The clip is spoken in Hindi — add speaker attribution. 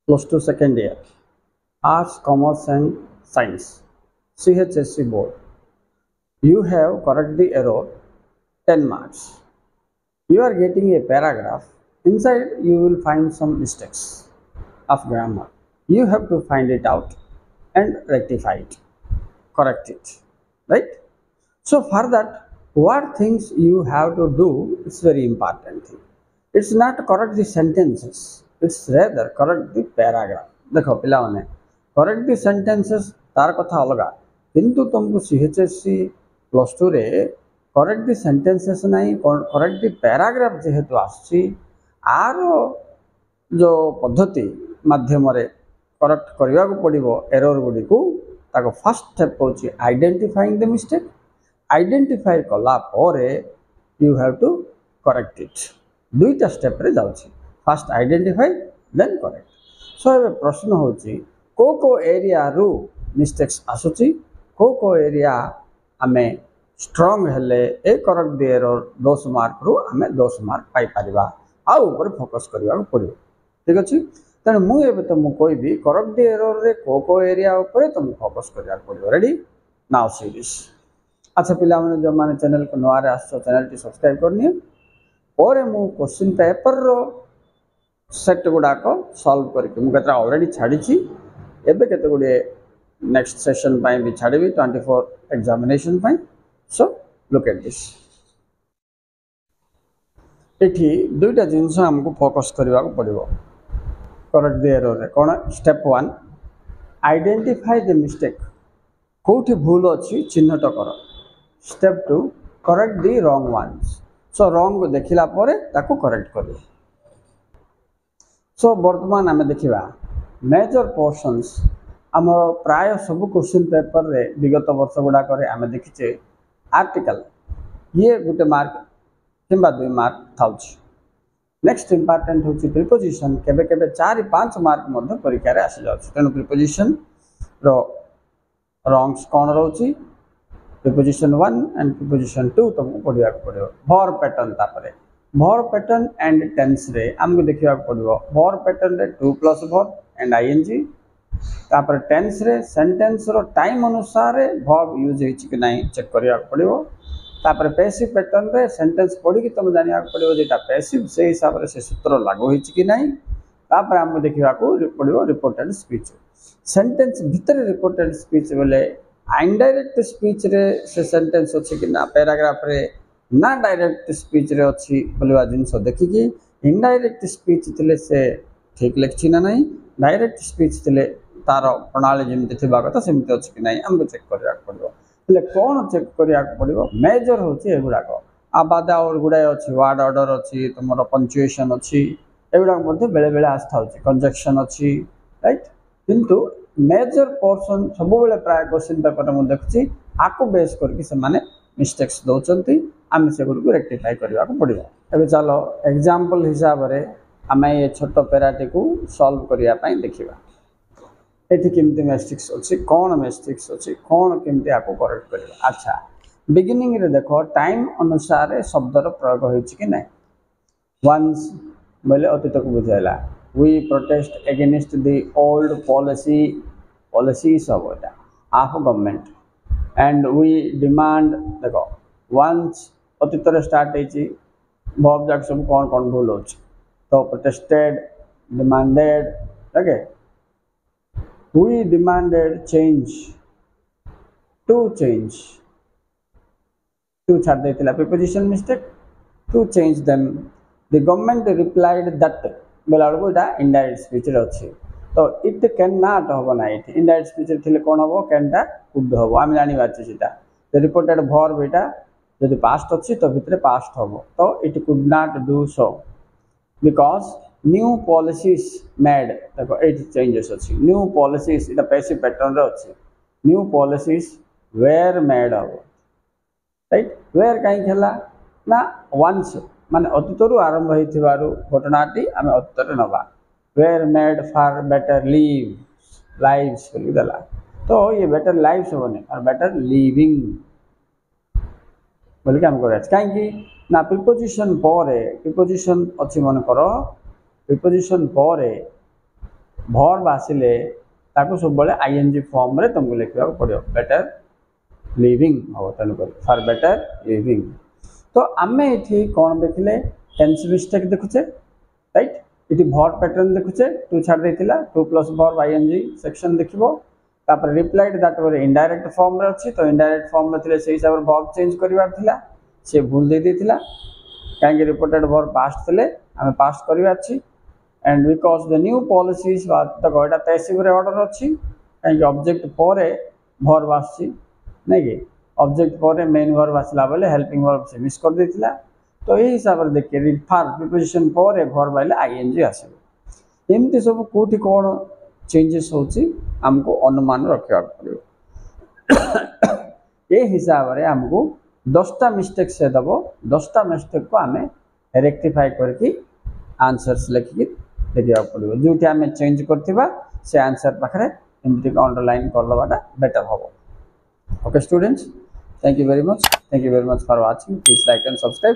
Speaker 1: plus 2 second year, Arts, Commerce and Science, CHSC board. You have correct the error, 10 marks. You are getting a paragraph. Inside you will find some mistakes of grammar. You have to find it out and rectify it, correct it, right? So for that, what things you have to do is very important thing. It's not correct the sentences, it's rather correct the paragraph. देखो पिलाने correct the sentences तार कथा अलगा किंतु तुमको CHSC प्लस टू रे correct the sentences नहीं correct the paragraph जेहेतु आसी आर जो पद्धति माध्यम रे करेक्ट करने को पड़ो एरर गुड़ी को ताको फर्स्ट स्टेप होची आइडेंटिफाइंग द मिस्टेक आइडेंटिफाई कला परे you have to correct it दुईटा स्टेप रे जाउची first identify then correct so ए प्रश्न होची को एरिया रु मिस्टेक्स आसुची को एरिया आमे स्ट्रांग हेले A correct the error 10 mark रु आमे 10 मार्क पाई परिबा आ ऊपर फोकस करबा को पड़ो ठीक अछि तेणु मुझे तुमको कहबी करेक्ट द एरर रे को एरिया ऊपर तुमको फोकस करबा को पड़ो रेडी नाउ सी दिस अच्छा पिला माने जो माने चैनल को नवा रे आसो चैनल टी सब्सक्राइब करनी और मु क्वेश्चन पेपर रो सेट गुडा को सॉल्व करके मु केतरा ऑलरेडी छाड़ी छी एबे केते गुडे नेक्स्ट सेशन पाई भी छाड़बी 24 examination pi so look at this एठी दुईटा जिंस हमको फोकस करबा को पड़िबो करेक्ट द एरर रे कोन स्टेप 1 आइडेंटिफाई द मिस्टेक कोठी भूल अछि चिन्हट कर step 2 correct the wrong ones सो रॉन्ग को देखिला परे ताको करेक्ट करियो सो वर्तमान आमे देखिबा मेजर पोर्शंस हमर प्राय सब क्वेश्चन पेपर रे विगत वर्ष गुडा करे आमे देखिचे आर्टिकल ये गुटे मार्क किंबा 2 मार्क थाउच नेक्स्ट इंपोर्टेंट होची प्रीपोजिशन केबे केबे 4 5 मार्क मध्ये परीक्षा रे आसी जाउछ तेनु प्रीपोजिशन रो रॉन्ग्स कोन रहउची प्रीपोजिशन 1 एंड प्रीपोजिशन 2 तुमको पढ़िया पड़ो वर्ब पैटर्न तापरे वर्ब पैटर्न एंड टेंस रे हमको देखिया पड़ो वर्ब पैटर्न रे to plus verb and ING तापर टेंस रे सेंटेंस रो टाइम अनुसार वर्ब यूज होइछि कि नहीं चेक करिया पड़ो तापर पैसिव पैटर्न रे सेंटेंस पढ़ी कि तुम जानिया पड़ो जेटा पैसिव से हिसाब रे से सूत्र लागू होइछि कि नहीं तापर हमको देखिया को पड़ो रिपोर्टेड स्पीच सेंटेंस भीतर रिपोर्टेड स्पीच बोले इनडायरेक्ट स्पीच रे से सेंटेंस अछि कि ना पैराग्राफ रे ना डायरेक्ट स्पीच रे अछि बोलवा जिंस देखि कि इनडायरेक्ट स्पीच थिले से ठीक लेखछि ना नहीं डायरेक्ट स्पीच थिले तार प्रणाली जेमति थिबा कथा सेमति अछि कि नहीं हमको चेक करिया पड़ो ले कोन चेक करिया पड़ो मेजर होछि एगुडा को आबादा और गुडाय अछि वर्ड ऑर्डर अछि तमरो पंक्चुएशन अछि एगुडा मध्ये बेले बेले आस्था होछि कंजक्शन अछि राइट किंतु मेजर पोर्शन सब बेले प्राय क्वेश्चन पेपर में देखुची आको बेस करके से माने मिस्टेक्स दउचंती आमे से गुड को रेक्टिफाई करबा को पड़िबो एबे चलो एग्जांपल हिसाब रे आमे ये छोटो पैराटी को सॉल्व करिया पई देखिबा एठी केमते मिस्टेक्स अछि कोन मिस्टेक्स अछि कोन केमते आको करेक्ट करबा अच्छा बिगिनिंग रे देखो टाइम अनुसार शब्द रो प्रयोग होइछि कि नै वंस बोले अतीत को बुझाइला we protest against the old policies of government and we demand देखो once अतीत रे स्टार्ट होइछि वर्ब जाक सब कोन कोन भूल होछि तो protested demanded okay we demanded change to छाड़ देतिला preposition mistake to change them the government replied that बेला बेलू यहाँ इनडायरेक्ट स्पीच अच्छी तो इट कैन नॉट हम ना ये इनडायरेक्ट स्पीच थे कौन हम कैनटा कुड हम आम जानी सीटा रिपोर्टेड वर्ब यहाँ जब पास्ट अच्छी तो भितर पास्ट हम तो it could not do so because new policies made देखो ये चेंजेस अच्छी न्यू पॉलिसीज इटा पैसिव पैटर्न अच्छी न्यू पॉलिसीज वेयर मेड हम राइट वेयर कहीं ना वंस माने अतीतरु आरंभ होइथिबारु घटनाटी आमे अतीतरे नबा were made for better lives बोली देला तो ये बेटर लाइव्स होने और बेटर लिविंग बोली काम करे काहे कि ना प्रीपोजिशन परे प्रीपोजिशन अछि मन करो प्रीपोजिशन परे भर्ब आसिले ताको सब बेले आईएनजी फॉर्म रे तुमको लिखा पड़ो बेटर लिविंग हम तेणुक फॉर बेटर लिविंग। तो आम ये कौन देखिले टेंस मिस्टेक देखुचे राइट ये भर्ब पैटर्न देखुचे टू छाड़ देथिला to plus verb ING section देखिबो तापर replied that were indirect form रे अछि तो इनडायरेक्ट फॉर्म रे थिले सेही हिसाब रे भर्ब चेंज करिवार थिला से भूल दे देथिला काहे रिपोर्टेड भर्ब पास्ट थिले हमें पास्ट करिवार अछि and because the new policies तो गोटा तहसीब रे ऑर्डर अछि काहे ऑब्जेक्ट परे भर्ब आछि नै कि ऑब्जेक्ट परे मेन भर्ब आसला बेले हेल्पिंग भर्ब से मिस कर देथिला तो यही हिसाब से देखिए रिफर प्रिपोजिशन पर भर्ब आइले आईएनजी आसो एमती सब कोठी कौन चेंजेस होची हमको अनुमान रखा पड़ो ये हिसाब से हमको 10टा मिस्टेक से दब 10टा मिस्टेक को आम रेक्टिफाई करके आंसर्स लिखिकी देखा पड़ो जो आम चेंज करथिबा से आंसर पाखे एमती अंडरलाइन करदेवाटा बेटर हम। Okay students, thank you very much for watching. Please like and subscribe.